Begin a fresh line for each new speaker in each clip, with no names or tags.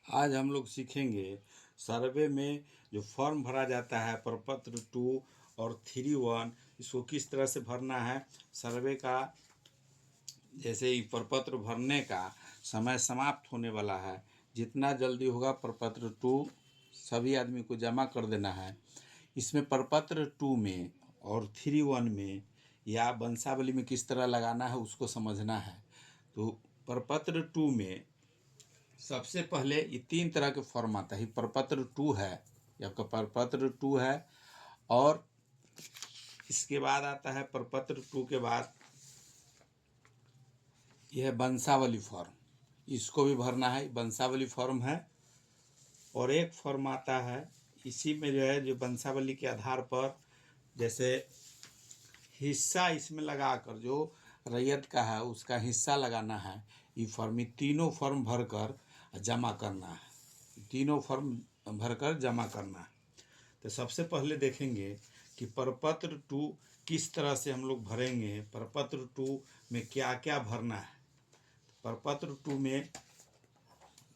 आज हम लोग सीखेंगे सर्वे में जो फॉर्म भरा जाता है प्रपत्र 2 और 3(1), इसको किस तरह से भरना है। सर्वे का जैसे ही प्रपत्र भरने का समय समाप्त होने वाला है, जितना जल्दी होगा प्रपत्र 2 सभी आदमी को जमा कर देना है। इसमें प्रपत्र 2 में और 3(1) में या वंशावली में किस तरह लगाना है उसको समझना है। तो प्रपत्र 2 में सबसे पहले ये 3 तरह के फॉर्म आता है। प्रपत्र 2 है, ये आपका प्रपत्र 2 है। और इसके बाद आता है प्रपत्र 2 के बाद यह है वंशावली फॉर्म, इसको भी भरना है, वंशावली फॉर्म है। और एक फॉर्म आता है इसी में जो है, जो वंशावली के आधार पर जैसे हिस्सा इसमें लगाकर जो रैयत का है उसका हिस्सा लगाना है। ये फॉर्म, ये तीनों फॉर्म भरकर जमा करना है, तीनों फॉर्म भरकर जमा करना है। तो सबसे पहले देखेंगे कि प्रपत्र 2 किस तरह से हम लोग भरेंगे, प्रपत्र 2 में क्या क्या भरना है। प्रपत्र 2 में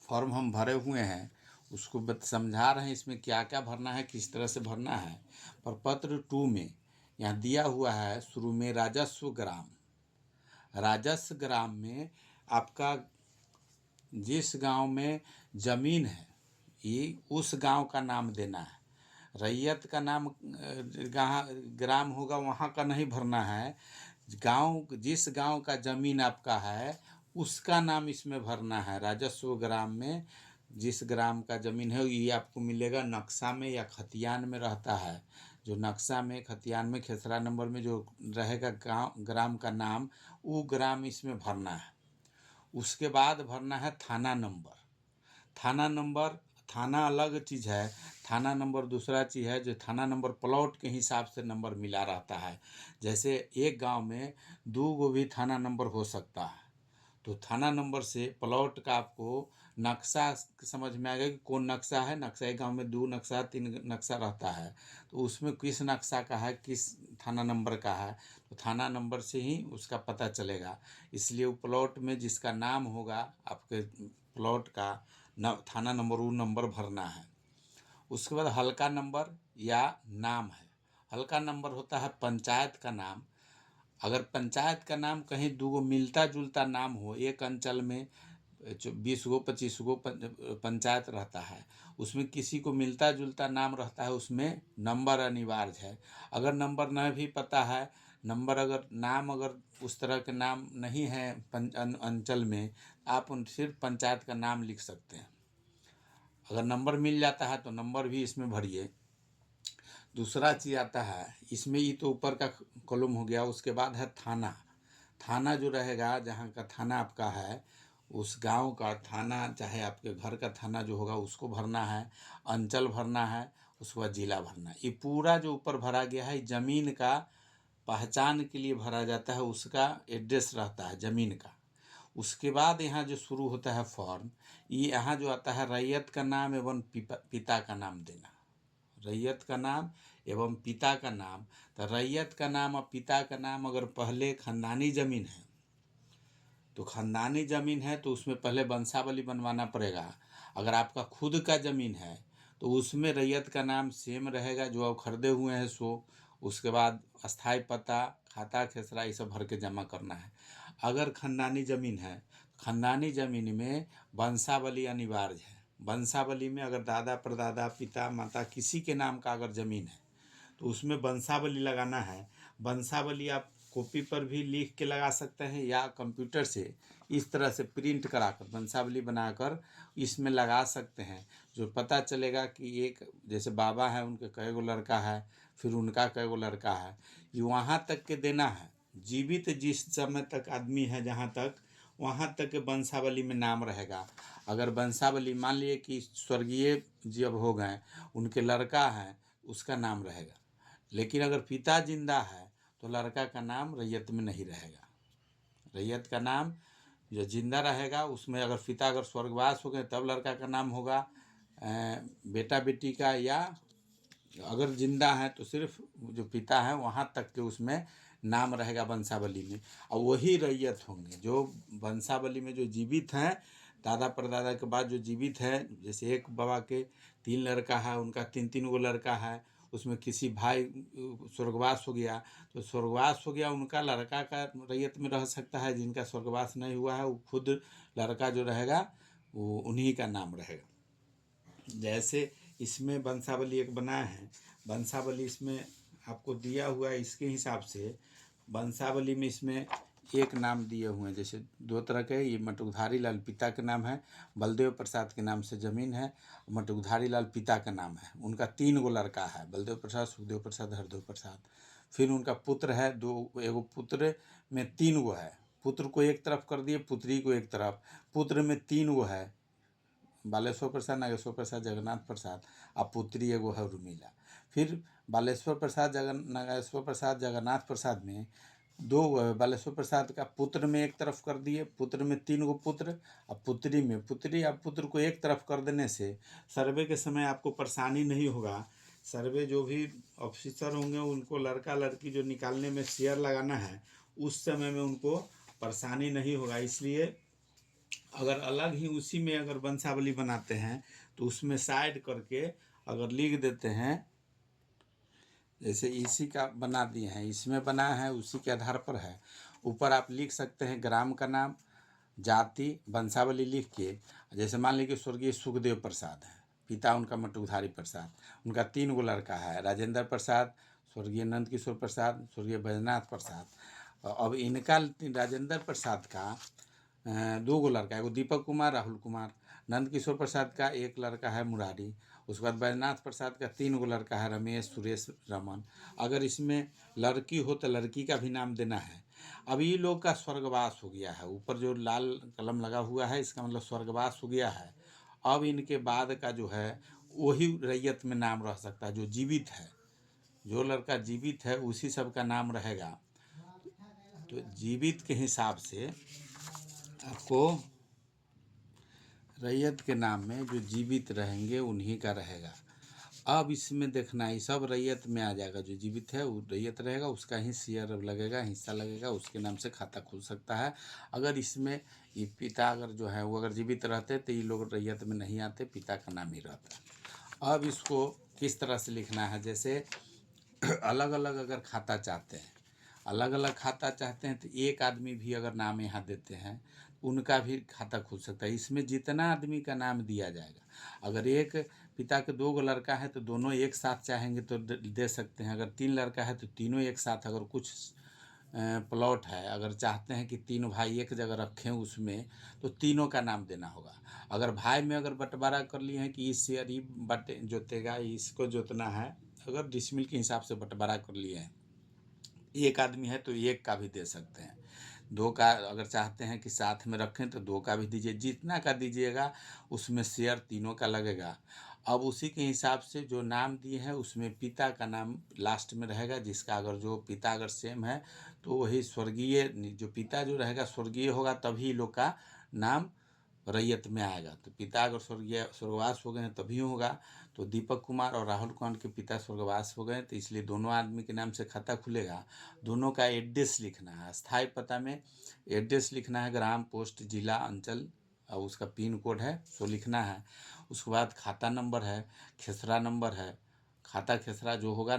फॉर्म हम भरे हुए हैं, उसको समझा रहे हैं इसमें क्या क्या भरना है, किस तरह से भरना है। प्रपत्र 2 में यहाँ दिया हुआ है शुरू में राजस्व ग्राम। राजस्व ग्राम में आपका जिस गांव में ज़मीन है ये उस गांव का नाम देना है। रैयत का नाम ग्राम होगा वहाँ का नहीं भरना है। गांव, जिस गांव का ज़मीन आपका है उसका नाम इसमें भरना है। राजस्व ग्राम में जिस ग्राम का ज़मीन है ये आपको मिलेगा नक्शा में या खतियान में रहता है। जो नक्शा में, खतियान में, खेसरा नंबर में जो रहेगा गांव ग्राम का नाम, वो ग्राम इसमें भरना है। उसके बाद भरना है थाना नंबर। थाना नंबर, थाना अलग चीज़ है, थाना नंबर दूसरा चीज़ है। जो थाना नंबर प्लॉट के हिसाब से नंबर मिला रहता है। जैसे एक गांव में 2 गो भी थाना नंबर हो सकता है, तो थाना नंबर से प्लॉट का आपको नक्शा समझ में आएगा कि कौन नक्शा है। नक्शा, एक गांव में 2 नक्शा 3 नक्शा रहता है, तो उसमें किस नक्शा का है, किस थाना नंबर का है, तो थाना नंबर से ही उसका पता चलेगा। इसलिए वो प्लॉट में जिसका नाम होगा आपके प्लॉट का थाना नंबर, वो नंबर भरना है। उसके बाद हल्का नंबर या नाम है। हल्का नंबर होता है पंचायत का नाम। अगर पंचायत का नाम कहीं 2 गो मिलता जुलता नाम हो, एक अंचल में 20 गो 25 गो पंचायत रहता है, उसमें किसी को मिलता जुलता नाम रहता है, उसमें नंबर अनिवार्य है। अगर नंबर न भी पता है, नंबर अगर नाम अगर उस तरह के नाम नहीं है अंचल में, आप सिर्फ पंचायत का नाम लिख सकते हैं। अगर नंबर मिल जाता है तो नंबर भी इसमें भरिए। दूसरा चीज़ आता है इसमें, ये तो ऊपर का कॉलम हो गया। उसके बाद है थाना। थाना जो रहेगा, जहाँ का थाना आपका है, उस गांव का थाना, चाहे आपके घर का थाना जो होगा उसको भरना है। अंचल भरना है, उसके बाद जिला भरना है। ये पूरा जो ऊपर भरा गया है ज़मीन का पहचान के लिए भरा जाता है, उसका एड्रेस रहता है ज़मीन का। उसके बाद यहाँ जो शुरू होता है फॉर्म, ये यहाँ जो आता है रैयत का नाम एवं पिता का नाम देना। रैयत का नाम एवं पिता का नाम। तो रैयत का नाम और पिता का नाम अगर पहले खानदानी ज़मीन है तो खानदानी ज़मीन है तो उसमें पहले वंशावली बनवाना पड़ेगा। अगर आपका खुद का ज़मीन है तो उसमें रैयत का नाम सेम रहेगा जो आप खरीदे हुए हैं सो। उसके बाद अस्थाई पता, खाता, खेसरा, ये सब भर के जमा करना है। अगर खानदानी ज़मीन है, खानदानी ज़मीन में वंशावली अनिवार्य है। वंशावली में अगर दादा परदादा पिता माता किसी के नाम का अगर ज़मीन है तो उसमें वंशावली लगाना है। वंशावली आप कॉपी पर भी लिख के लगा सकते हैं या कंप्यूटर से इस तरह से प्रिंट कराकर वंशावली बनाकर इसमें लगा सकते हैं। जो पता चलेगा कि एक जैसे बाबा है, उनके कई गो लड़का है, फिर उनका कई गो लड़का है, ये वहाँ तक के देना है। जीवित जिस समय तक आदमी है जहाँ तक, वहाँ तक के वंशावली में नाम रहेगा। अगर वंशावली मान लिए कि स्वर्गीय जब हो गए, उनके लड़का है, उसका नाम रहेगा। लेकिन अगर पिता जिंदा है तो लड़का का नाम रैयत में नहीं रहेगा। रैयत का नाम जो जिंदा रहेगा उसमें, अगर पिता अगर स्वर्गवास हो गए तब लड़का का नाम होगा, बेटा बेटी का, या अगर जिंदा है तो सिर्फ जो पिता है वहाँ तक के उसमें नाम रहेगा वंशावली में। और वही रैयत होंगे जो वंशावली में जो जीवित हैं दादा परदादा के बाद जो जीवित है, जैसे एक बाबा के 3 लड़का है, उनका 3-3 गो लड़का है, उसमें किसी भाई स्वर्गवास हो गया, तो स्वर्गवास हो गया उनका लड़का का रैयत में रह सकता है, जिनका स्वर्गवास नहीं हुआ है वो खुद लड़का जो रहेगा वो उन्हीं का नाम रहेगा। जैसे इसमें वंशावली एक बनाया है, वंशावली इसमें आपको दिया हुआ है, इसके हिसाब से वंशावली में इसमें एक नाम दिए हुए हैं। जैसे 2 तरह के, ये मटुकधारी लाल पिता का नाम है, बलदेव प्रसाद के नाम से ज़मीन है, मटुकधारी लाल पिता का नाम है। उनका 3 गो लड़का है, बलदेव प्रसाद, सुखदेव प्रसाद, हरदेव प्रसाद। फिर उनका पुत्र है 2, एगो पुत्र में 3 गो है, पुत्र को एक तरफ कर दिए, पुत्री को एक तरफ, पुत्र में 3 गो है, बालेश्वर प्रसाद, नागेश्वर प्रसाद, जगन्नाथ प्रसाद, और पुत्री एगो है उर्मिला। फिर बालेश्वर प्रसाद, नागेश्वर प्रसाद, जगन्नाथ प्रसाद में 2 गो है, बालेश्वर प्रसाद का पुत्र में एक तरफ कर दिए, पुत्र में 3 गो पुत्र, और पुत्री में पुत्री और पुत्र को एक तरफ कर देने से सर्वे के समय आपको परेशानी नहीं होगा। सर्वे जो भी ऑफिसर होंगे उनको लड़का लड़की जो निकालने में शेयर लगाना है, उस समय में उनको परेशानी नहीं होगा। इसलिए अगर अलग ही उसी में अगर वंशावली बनाते हैं तो उसमें साइड करके अगर लिख देते हैं, जैसे इसी का बना दिए हैं, इसमें बना है उसी के आधार पर है। ऊपर आप लिख सकते हैं ग्राम का नाम, जाति, वंशावली लिख के, जैसे मान लीजिए स्वर्गीय सुखदेव प्रसाद है, पिता उनका मटुकधारी प्रसाद, उनका 3 गो लड़का है, राजेंद्र प्रसाद, स्वर्गीय नंद किशोर प्रसाद, स्वर्गीय बैजनाथ प्रसाद। अब इनका राजेंद्र प्रसाद का 2 गो लड़का है, एगो दीपक कुमार, राहुल कुमार। नंद किशोर प्रसाद का एक लड़का है मुरारी। उसके बाद बैजनाथ प्रसाद का 3 गो लड़का है, रमेश, सुरेश, रमन। अगर इसमें लड़की हो तो लड़की का भी नाम देना है। अब ये लोग का स्वर्गवास हो गया है, ऊपर जो लाल कलम लगा हुआ है इसका मतलब स्वर्गवास हो गया है। अब इनके बाद का जो है वही रैयत में नाम रह सकता है जो जीवित है, जो लड़का जीवित है उसी सब का नाम रहेगा। तो जीवित के हिसाब से आपको रैयत के नाम में जो जीवित रहेंगे उन्हीं का रहेगा। अब इसमें देखना है सब रैयत में आ जाएगा, जो जीवित है वो रैयत रहेगा, उसका ही शेयर लगेगा, हिस्सा लगेगा, उसके नाम से खाता खुल सकता है। अगर इसमें ये पिता अगर जो है वो अगर जीवित रहते तो ये लोग रैयत में नहीं आते, पिता का नाम ही रहता। अब इसको किस तरह से लिखना है, जैसे अलग अलग अगर खाता चाहते हैं, अलग अलग खाता चाहते हैं तो एक आदमी भी अगर नाम यहाँ देते हैं उनका भी खाता खुल सकता है। इसमें जितना आदमी का नाम दिया जाएगा, अगर एक पिता के 2 गो लड़का है तो दोनों एक साथ चाहेंगे तो दे सकते हैं, अगर 3 लड़का है तो तीनों एक साथ, अगर कुछ प्लॉट है अगर चाहते हैं कि 3 भाई एक जगह रखें उसमें तो तीनों का नाम देना होगा। अगर भाई में अगर बंटवारा कर लिए हैं कि इस शेयर ये बटे जोतेगा, इसको जोतना है, अगर डिसमिल के हिसाब से बंटवारा कर लिए हैं, एक आदमी है तो एक का भी दे सकते हैं, 2 का अगर चाहते हैं कि साथ में रखें तो 2 का भी दीजिए, जितना का दीजिएगा उसमें शेयर तीनों का लगेगा। अब उसी के हिसाब से जो नाम दिए हैं उसमें पिता का नाम लास्ट में रहेगा, जिसका अगर जो पिता अगर सेम है तो वही स्वर्गीय, जो पिता जो रहेगा स्वर्गीय होगा तभी लोग का नाम रैयत में आएगा। तो पिता अगर स्वर्गवास हो गए हैं तभी होगा। तो दीपक कुमार और राहुल कुमार के पिता स्वर्गवास हो गए तो इसलिए दोनों आदमी के नाम से खाता खुलेगा। दोनों का एड्रेस लिखना है, स्थायी पता में एड्रेस लिखना है, ग्राम, पोस्ट, जिला, अंचल और उसका पिन कोड है सो लिखना है। उसके बाद खाता नंबर है, खेसरा नंबर है, खाता खेसरा जो होगा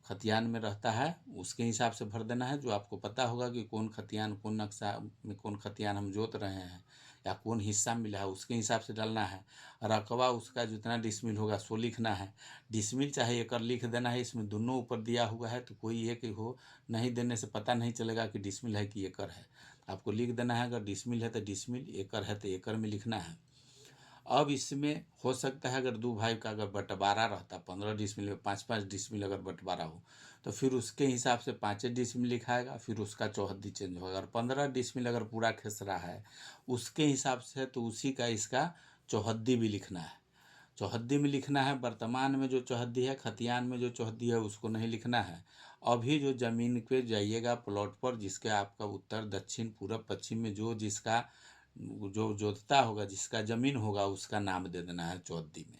खतियान में रहता है उसके हिसाब से भर देना है, जो आपको पता होगा कि कौन खतियान, कौन नक्शा में कौन खतियान हम जोत रहे हैं या कौन हिस्सा मिला है उसके हिसाब से डालना है। रकबा उसका जितना डिसमिल होगा सो लिखना है, डिसमिल चाहे एकड़ लिख देना है, इसमें दोनों ऊपर दिया हुआ है तो कोई एक ही हो, नहीं देने से पता नहीं चलेगा कि डिसमिल है कि एकड़ है। आपको लिख देना है, अगर डिसमिल है तो डिसमिल, एकड़ है तो एकड़ में लिखना है। अब इसमें हो सकता है अगर 2 भाई का अगर बंटवारा रहता 15 डिसमिल में 5-5 डिसमिल अगर बंटवारा हो तो फिर उसके हिसाब से 5 डिसमिल लिखाएगा, फिर उसका चौहद्दी चेंज होगा। अगर 15 डिसमिल अगर पूरा खेसरा है उसके हिसाब से तो उसी का इसका चौहद्दी भी लिखना है, चौहद्दी में लिखना है। वर्तमान में जो चौहद्दी है, खतियान में जो चौहद्दी है उसको नहीं लिखना है। अभी जो ज़मीन पे जाइएगा प्लॉट पर जिसके आपका उत्तर, दक्षिण, पूरब, पश्चिम में जो जिसका जो जोतता होगा, जिसका ज़मीन होगा उसका नाम दे देना है चौहद्दी में।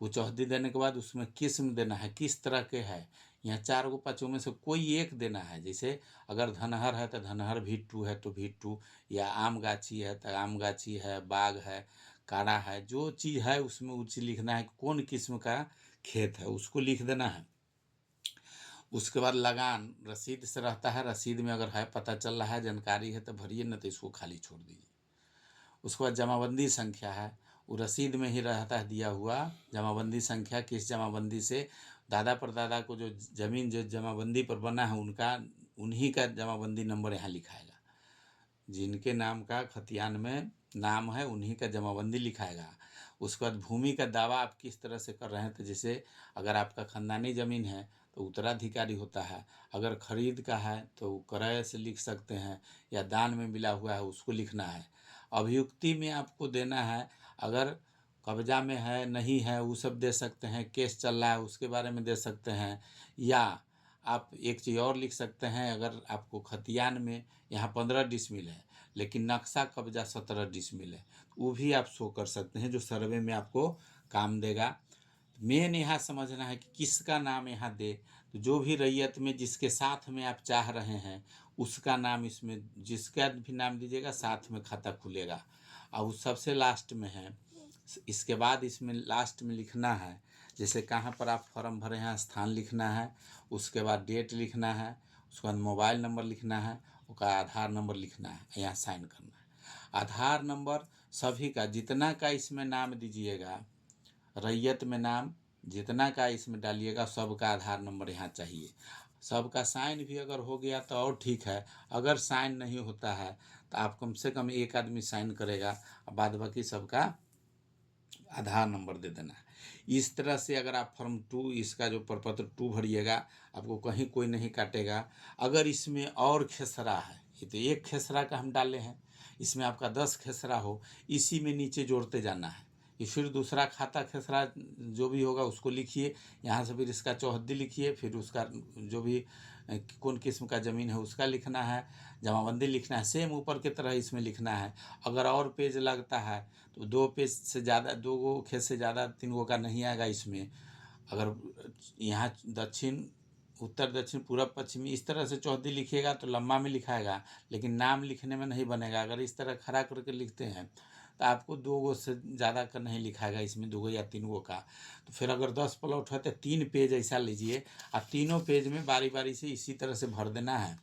वो चौहद्दी देने के बाद उसमें किस्म देना है, किस तरह के है, यहाँ 4 गो 5 में से कोई एक देना है। जैसे अगर धनहर है तो धनहर भी टू है तो भी टू, या आम गाछी है तो आम गाछी है, बाग है, काड़ा है, जो चीज़ है उसमें वो चीज़ लिखना है, कौन किस्म का खेत है उसको लिख देना है। उसके बाद लगान रसीद से रहता है, रसीद में अगर है पता चल रहा है जानकारी है तो भरिए, न तो इसको खाली छोड़ दीजिए। उसके बाद जमाबंदी संख्या है, वो रसीद में ही रहता है दिया हुआ जमाबंदी संख्या, किस जमाबंदी से दादा परदादा को जो ज़मीन जो जमाबंदी पर बना है उनका उन्हीं का जमाबंदी नंबर यहाँ लिखाएगा। जिनके नाम का खतियान में नाम है उन्हीं का जमाबंदी लिखाएगा। उसके बाद भूमि का दावा आप किस तरह से कर रहे हैं, तो जैसे अगर आपका ख़ानदानी ज़मीन है तो उत्तराधिकारी होता है, अगर खरीद का है तो क्रय से लिख सकते हैं, या दान में मिला हुआ है उसको लिखना है। अभियुक्ति में आपको देना है, अगर कब्जा में है नहीं है वो सब दे सकते हैं, केस चल रहा है उसके बारे में दे सकते हैं, या आप एक चीज़ और लिख सकते हैं, अगर आपको खतियान में यहाँ 15 डिसमिल है लेकिन नक्शा कब्जा 17 डिसमिल है, वो भी आप शो कर सकते हैं, जो सर्वे में आपको काम देगा। मेन यहाँ समझना है कि किसका नाम यहाँ दे, तो जो भी रैयत में जिसके साथ में आप चाह रहे हैं उसका नाम इसमें, जिसका भी नाम दीजिएगा साथ में खाता खुलेगा। और वो सबसे लास्ट में है, इसके बाद इसमें लास्ट में लिखना है, जैसे कहाँ पर आप फॉर्म भरे हैं स्थान लिखना है, उसके बाद डेट लिखना है, उसके बाद मोबाइल नंबर लिखना है, उसका आधार नंबर लिखना है, यहाँ साइन करना है। आधार नंबर सभी का जितना का इसमें नाम दीजिएगा, रैयत में नाम जितना का इसमें डालिएगा सबका आधार नंबर यहाँ चाहिए। सबका साइन भी अगर हो गया तो और ठीक है, अगर साइन नहीं होता है तो आप कम से कम एक आदमी साइन करेगा, बाद बाकी सबका आधार नंबर दे देना है। इस तरह से अगर आप फॉर्म 2 इसका जो प्रपत्र 2 भरिएगा, आपको कहीं कोई नहीं काटेगा। अगर इसमें और खेसरा है, ये तो एक खेसरा का हम डाले हैं, इसमें आपका 10 खेसरा हो, इसी में नीचे जोड़ते जाना है कि फिर दूसरा खाता खेसरा जो भी होगा उसको लिखिए, यहाँ से फिर इसका चौहद्दी लिखिए, फिर उसका जो भी कौन किस्म का ज़मीन है उसका लिखना है, जमाबंदी लिखना है, सेम ऊपर की तरह इसमें लिखना है। अगर और पेज लगता है तो 2 पेज से ज़्यादा, 2 गो खेत से ज़्यादा 3 गो का नहीं आएगा इसमें। अगर यहाँ दक्षिण उत्तर दक्षिण पूरब पश्चिमी इस तरह से चौहद्दी लिखिएगा तो लंबा में लिखाएगा, लेकिन नाम लिखने में नहीं बनेगा। अगर इस तरह खड़ा करके लिखते हैं तो आपको 2 गो से ज़्यादा का नहीं लिखाएगा इसमें, 2 गो या 3 गो का। तो फिर अगर 10 प्लॉट है तो 3 पेज ऐसा लीजिए, और तीनों पेज में बारी बारी से इसी तरह से भर देना है।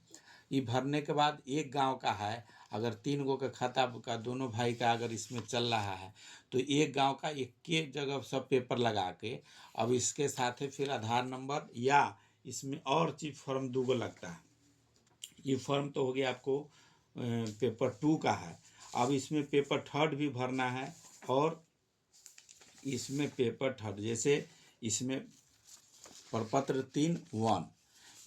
ये भरने के बाद एक गांव का है, अगर 3 गो का खाता का दोनों भाई का अगर इसमें चल रहा है तो एक गांव का एक जगह सब पेपर लगा के, अब इसके साथ है फिर आधार नंबर, या इसमें और चीज फॉर्म 2 गो लगता है। ये फॉर्म तो हो गया आपको पेपर 2 का है। अब इसमें पेपर 3 भी भरना है, और इसमें पेपर 3 जैसे इसमें प्रपत्र 3(1),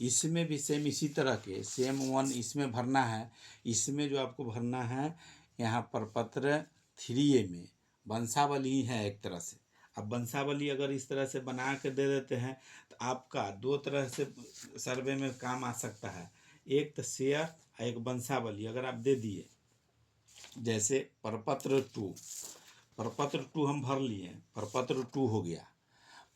इसमें भी सेम इसी तरह के सेम 1 इसमें भरना है। इसमें जो आपको भरना है यहाँ प्रपत्र 3A में वंशावली है एक तरह से। अब वंशावली अगर इस तरह से बना के दे देते हैं तो आपका 2 तरह से सर्वे में काम आ सकता है, एक तो शेयर और एक वंशावली अगर आप दे दिए। जैसे प्रपत्र 2 हम भर लिए, प्रपत्र 2 हो गया,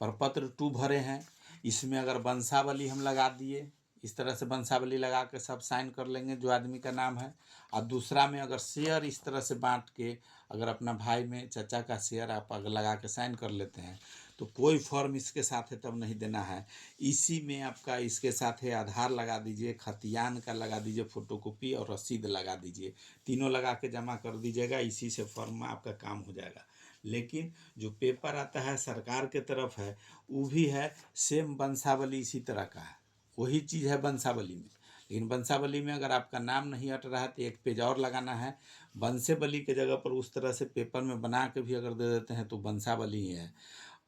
प्रपत्र 2 भरे हैं, इसमें अगर वंशावली हम लगा दिए, इस तरह से वंशावली लगा के सब साइन कर लेंगे जो आदमी का नाम है। और दूसरा में अगर शेयर इस तरह से बांट के अगर अपना भाई में चाचा का शेयर आप अगर लगा के साइन कर लेते हैं तो कोई फॉर्म इसके साथ है तब नहीं देना है। इसी में आपका इसके साथ है आधार लगा दीजिए, खतियान का लगा दीजिए फोटोकॉपी, और रसीद लगा दीजिए, तीनों लगा के जमा कर दीजिएगा, इसी से फॉर्म में आपका काम हो जाएगा। लेकिन जो पेपर आता है सरकार के तरफ है वो भी है सेम वंशावली इसी तरह का है, वही चीज़ है वंशावली में। लेकिन वंशावली में अगर आपका नाम नहीं हट रहा है तो एक पेज और लगाना है, वंशावली के जगह पर उस तरह से पेपर में बना के भी अगर दे देते हैं तो वंशावली ही है।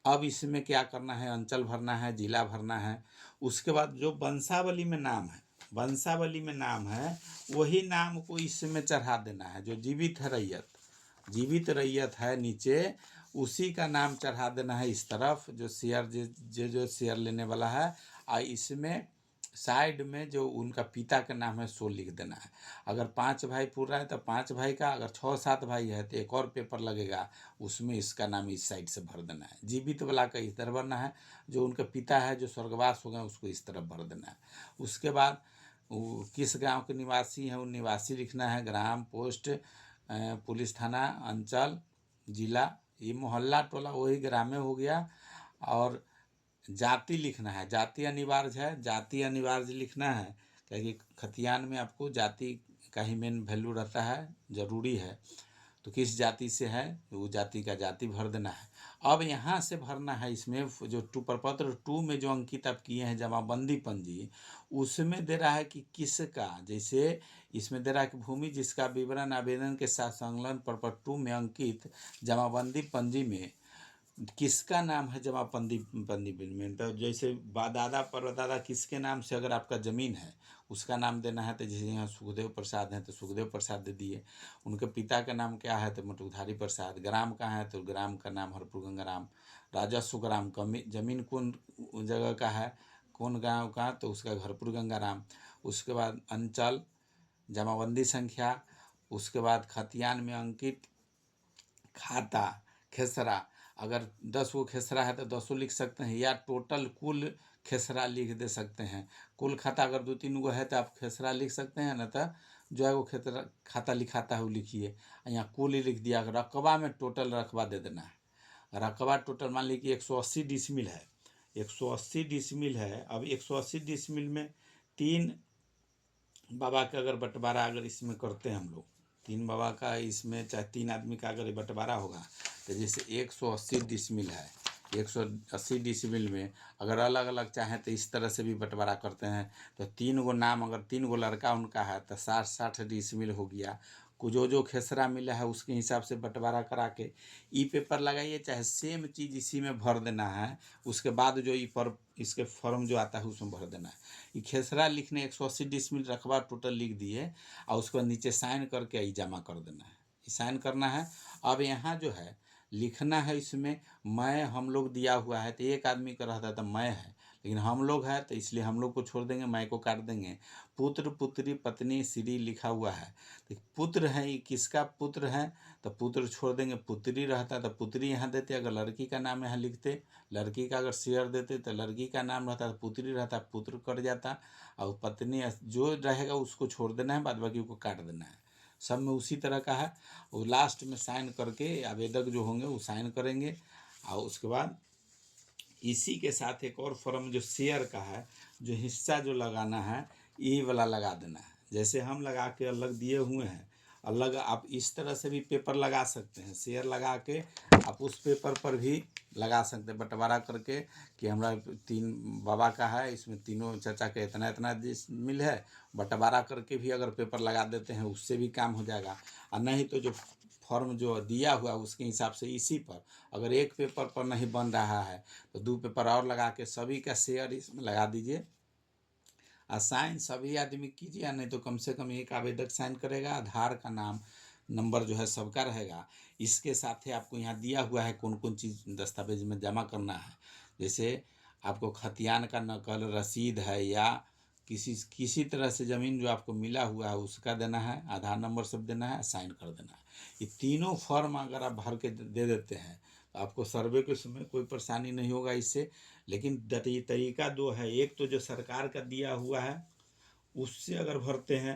अब इसमें क्या करना है, अंचल भरना है, जिला भरना है। उसके बाद जो वंशावली में नाम है, वंशावली में नाम है वही नाम को इसमें चढ़ा देना है। जो जीवित है रैयत, जीवित रैयत है नीचे, उसी का नाम चढ़ा देना है इस तरफ, जो शेयर जो शेयर लेने वाला है। और इसमें साइड में जो उनका पिता का नाम है सो लिख देना है। अगर 5 भाई पूरा है तो 5 भाई का, अगर 6-7 भाई है तो एक और पेपर लगेगा, उसमें इसका नाम इस साइड से भर देना है। जीवित वाला का इस तरह भरना है, जो उनका पिता है जो स्वर्गवास हो गए उसको इस तरफ भर देना है। उसके बाद वो किस गांव के निवासी हैं वो निवासी लिखना है, ग्राम, पोस्ट, पुलिस थाना, अंचल, जिला, ये मोहल्ला टोला वही ग्राम्य हो गया। और जाति लिखना है, जाति अनिवार्य है, जाति अनिवार्य लिखना है, क्योंकि खतियान में आपको जाति का ही मेन वैल्यू रहता है, ज़रूरी है। तो किस जाति से है वो जाति का जाति भर देना है। अब यहाँ से भरना है इसमें जो प्रपत्र 2 में जो अंकित आप किए हैं जमाबंदी पंजी, उसमें दे रहा है कि किसका, जैसे इसमें दे रहा है कि भूमि जिसका विवरण आवेदन के साथ संलग्न प्रपत्र 2 में अंकित जमाबंदी पंजी में किसका नाम है जमाबंदी पंजी में, तो जैसे दादा परदादा किसके नाम से अगर आपका ज़मीन है उसका नाम देना है। तो जैसे यहाँ सुखदेव प्रसाद हैं तो सुखदेव प्रसाद दे दिए। उनके पिता का नाम क्या है तो मटुधारी प्रसाद। ग्राम कहाँ है तो ग्राम का नाम हरपुर गंगाराम। राजस्व ग्राम जमीन कौन जगह का है, कौन गांव का, तो उसका हरपुर गंगाराम। उसके बाद अंचल, जमाबंदी संख्या, उसके बाद खतियान में अंकित खाता, खेसरा, अगर 10 वो खेसरा है तो 10 लिख सकते हैं, या टोटल कुल खेसरा लिख दे सकते हैं। कुल खाता अगर 2-3 गो है तो आप खेसरा लिख सकते हैं, न तो जो है वो खेतरा खाता लिखाता है वो लिखिए। यहाँ कुल ही लिख दिया। रकबा में टोटल रकबा दे देना है। रकबा टोटल मान लीजिए 180 डिसमिल है, 180 डिसमिल है। अब 180 डिसमिल में 3 बाबा का अगर बंटवारा अगर इसमें करते हैं हम लोग, 3 बाबा का इसमें चाहे 3 आदमी का अगर बंटवारा होगा तो जैसे 180 डिसमिल है, 180 डिसमिल में अगर अलग अलग चाहें तो इस तरह से भी बंटवारा करते हैं। तो 3 गो नाम अगर 3 गो लड़का उनका है तो 60-60 डिसमिल हो गया। जो खेसरा मिला है उसके हिसाब से बंटवारा करा के ई पेपर लगाइए, चाहे सेम चीज़ इसी में भर देना है। उसके बाद जो इसके फॉर्म जो आता है उसमें भर देना है। ये खेसरा लिखने 180 डिसमिल रकबा टोटल लिख दिए और उसके बाद नीचे साइन करके ई जमा कर देना है। साइन करना है। अब यहाँ जो है लिखना है इसमें मैं हम लोग दिया हुआ है तो एक आदमी का रहता तो मैं है, लेकिन हम लोग है तो इसलिए हम लोग को छोड़ देंगे, मैं को काट देंगे। पुत्र, पुत्री, पत्नी, श्री लिखा हुआ है तो पुत्र है, ये किसका पुत्र है तो पुत्र छोड़ देंगे। पुत्री रहता तो पुत्री यहाँ देते, अगर लड़की का नाम यहाँ लिखते, लड़की का अगर शेयर देते तो लड़की का नाम रहता तो पुत्री रहता, पुत्र कट जाता। और पत्नी जो रहेगा उसको छोड़ देना है, बाद बाकी को काट देना है। सब में उसी तरह का है। वो लास्ट में साइन करके आवेदक जो होंगे वो साइन करेंगे। और उसके बाद इसी के साथ एक और फॉर्म जो शेयर का है, जो हिस्सा जो लगाना है ये वाला लगा देना है। जैसे हम लगा के अलग दिए हुए हैं, अलग आप इस तरह से भी पेपर लगा सकते हैं। शेयर लगा के आप उस पेपर पर भी लगा सकते हैं बंटवारा करके कि हमारा 3 बाबा का है, इसमें तीनों चाचा के इतना इतना मिल है, बंटवारा करके भी अगर पेपर लगा देते हैं उससे भी काम हो जाएगा। और नहीं तो जो फॉर्म जो दिया हुआ उसके हिसाब से इसी पर अगर एक पेपर पर नहीं बन रहा है तो 2 पेपर और लगा के सभी का शेयर इसमें लगा दीजिए। साइन सभी आदमी कीजिए, या नहीं तो कम से कम एक आवेदक साइन करेगा। आधार का नाम नंबर जो है सबका रहेगा। इसके साथ ही आपको यहाँ दिया हुआ है कौन कौन चीज़ दस्तावेज में जमा करना है। जैसे आपको खतियान का नकल, रसीद है, या किसी तरह से ज़मीन जो आपको मिला हुआ है उसका देना है, आधार नंबर सब देना है, साइन कर देना है। ये तीनों फॉर्म अगर आप भर के दे देते हैं तो आपको सर्वे के समय कोई परेशानी नहीं होगा इससे। लेकिन तरीका 2 है। एक तो जो सरकार का दिया हुआ है उससे अगर भरते हैं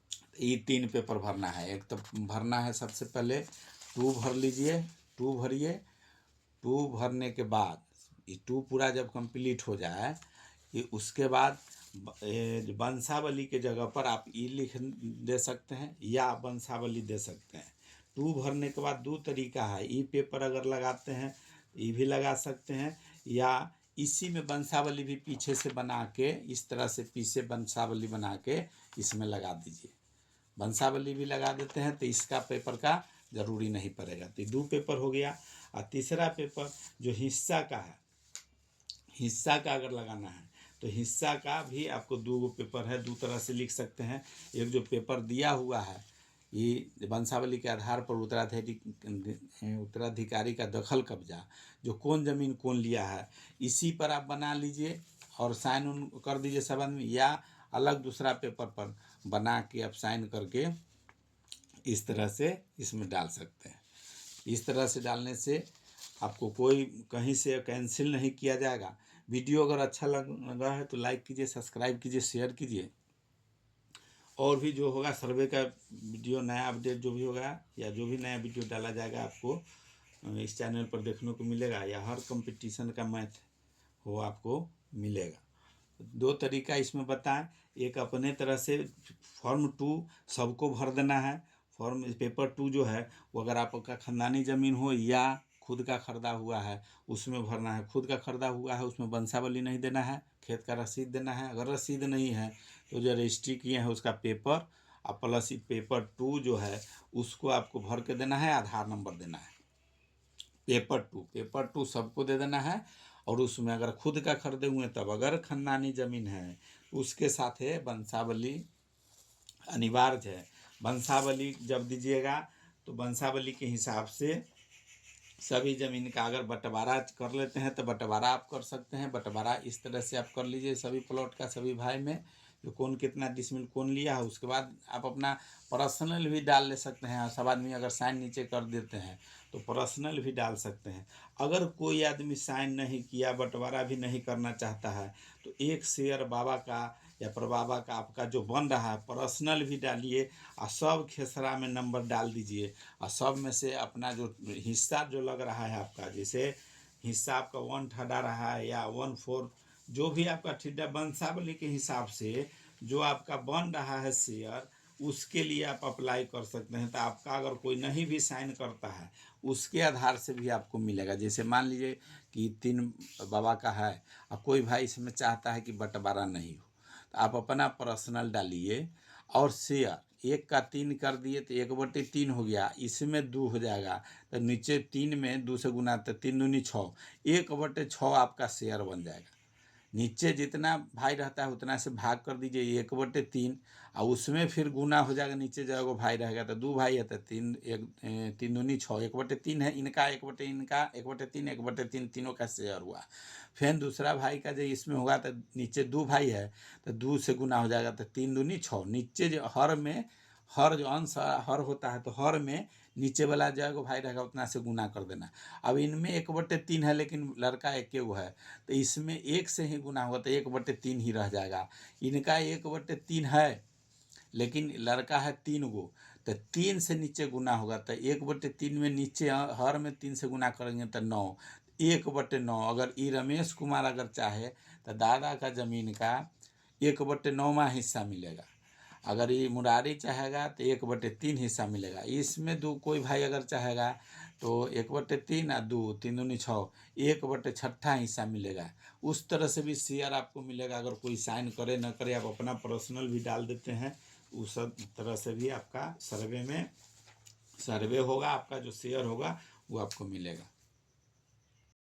तो ये 3 पेपर भरना है। एक तो भरना है सबसे पहले 2 भर लीजिए, 2 भरिए। 2 भरने के बाद ये 2 पूरा जब कंप्लीट हो जाए ये उसके बाद वंशावली के जगह पर आप ई लिख दे सकते हैं या वंशावली दे सकते हैं। 2 भरने के बाद 2 तरीका है। ई पेपर अगर लगाते हैं ई भी लगा सकते हैं, या इसी में वंशावली भी पीछे से बना के इस तरह से पीछे वंशावली बना के इसमें लगा दीजिए। वंशावली भी लगा देते हैं तो इसका पेपर का ज़रूरी नहीं पड़ेगा। तो 2 पेपर हो गया। और तीसरा पेपर जो हिस्सा का है, हिस्सा का अगर लगाना है तो हिस्सा का भी आपको 2 गो पेपर है, 2 तरह से लिख सकते हैं। एक जो पेपर दिया हुआ है ये वंशावली के आधार पर उत्तराधिकारी का दखल कब्जा, जो कौन ज़मीन कौन लिया है इसी पर आप बना लीजिए। और साइन उन कर दीजिए सब आदमी, या अलग दूसरा पेपर पर बना के आप साइन करके इस तरह से इसमें डाल सकते हैं। इस तरह से डालने से आपको कोई कहीं से कैंसिल नहीं किया जाएगा। वीडियो अगर अच्छा लगा है तो लाइक कीजिए, सब्सक्राइब कीजिए, शेयर कीजिए। और भी जो होगा सर्वे का वीडियो, नया अपडेट जो भी होगा या जो भी नया वीडियो डाला जाएगा आपको इस चैनल पर देखने को मिलेगा, या हर कंपटीशन का मैथ हो आपको मिलेगा। दो तरीका इसमें बताएं, एक अपने तरह से फॉर्म 2 सबको भर देना है। फॉर्म पेपर 2 जो है वो अगर आपका खानदानी ज़मीन हो या खुद का खरीदा हुआ है उसमें भरना है। खुद का खरीदा हुआ है उसमें वंशावली नहीं देना है, खेत का रसीद देना है। अगर रसीद नहीं है तो जो रजिस्ट्री किए हैं उसका पेपर और प्लस पेपर 2 जो है उसको आपको भर के देना है, आधार नंबर देना है। पेपर 2 सबको दे देना है। और उसमें अगर खुद का खरीदे हुए तब अगर खानदानी ज़मीन है उसके साथ है वंशावली अनिवार्य है। वंशावली जब दीजिएगा तो वंशावली के हिसाब से सभी ज़मीन का अगर बंटवारा कर लेते हैं तो बंटवारा आप कर सकते हैं। बंटवारा इस तरह से आप कर लीजिए सभी प्लॉट का, सभी भाई में जो कौन कितना डिसमिल कौन लिया है। उसके बाद आप अपना पर्सनल भी डाल ले सकते हैं। सब आदमी अगर साइन नीचे कर देते हैं तो पर्सनल भी डाल सकते हैं। अगर कोई आदमी साइन नहीं किया, बंटवारा भी नहीं करना चाहता है तो एक शेयर बाबा का या परबाबा का आपका जो बन रहा है पर्सनल भी डालिए और सब खेसरा में नंबर डाल दीजिए। और सब में से अपना जो हिस्सा जो लग रहा है आपका, जैसे हिस्सा आपका 1 ठहरा रहा है या 1/4 जो भी आपका ठेडा वंशावली के हिसाब से जो आपका बन रहा है शेयर, उसके लिए आप अप्लाई कर सकते हैं। तो आपका अगर कोई नहीं भी साइन करता है उसके आधार से भी आपको मिलेगा। जैसे मान लीजिए कि 3 बाबा का है और कोई भाई इसमें चाहता है कि बंटवारा नहीं हो तो आप अपना पर्सनल डालिए और शेयर 1 का 3 कर दिए तो 1/3 हो गया, इसमें 2 हो जाएगा तो नीचे 3 में 2 से गुना तो 3 दूनी 6, 1/6 आपका शेयर बन जाएगा। नीचे जितना भाई रहता है उतना से भाग कर दीजिए 1/3 और उसमें फिर गुना हो जाएगा। नीचे जो भाई रहेगा तो 2 भाई है तो 3 दूनी 6, 1/3 है इनका, 1/3 1/3 तीनों का शेयर हुआ। फिर दूसरा भाई का जो इसमें होगा तो नीचे 2 भाई है तो 2 से गुना हो जाएगा तो 3 दूनी 6। नीचे जो हर में हर जो अंश हर होता है तो हर में नीचे वाला जो भाई रहेगा उतना से गुना कर देना। अब इनमें 1/3 है लेकिन लड़का एक है तो इसमें 1 से ही गुना होगा तो 1/3 ही रह जाएगा। इनका 1/3 है लेकिन लड़का है 3 गो तो 3 से नीचे गुना होगा तो 1/3 में नीचे हर में 3 से गुना करेंगे तो 9, 1/9। अगर ई रमेश कुमार अगर चाहे तो दादा का ज़मीन का 1/9वां हिस्सा मिलेगा। अगर ये मुरारी चाहेगा तो 1/3 हिस्सा मिलेगा। इसमें दो कोई भाई अगर चाहेगा तो 1/3 और 2 3 दूनी 6, 1/6 हिस्सा मिलेगा। उस तरह से भी शेयर आपको मिलेगा। अगर कोई साइन करे न करे आप अपना पर्सनल भी डाल देते हैं, उस तरह से भी आपका सर्वे होगा, आपका जो शेयर होगा वो आपको मिलेगा।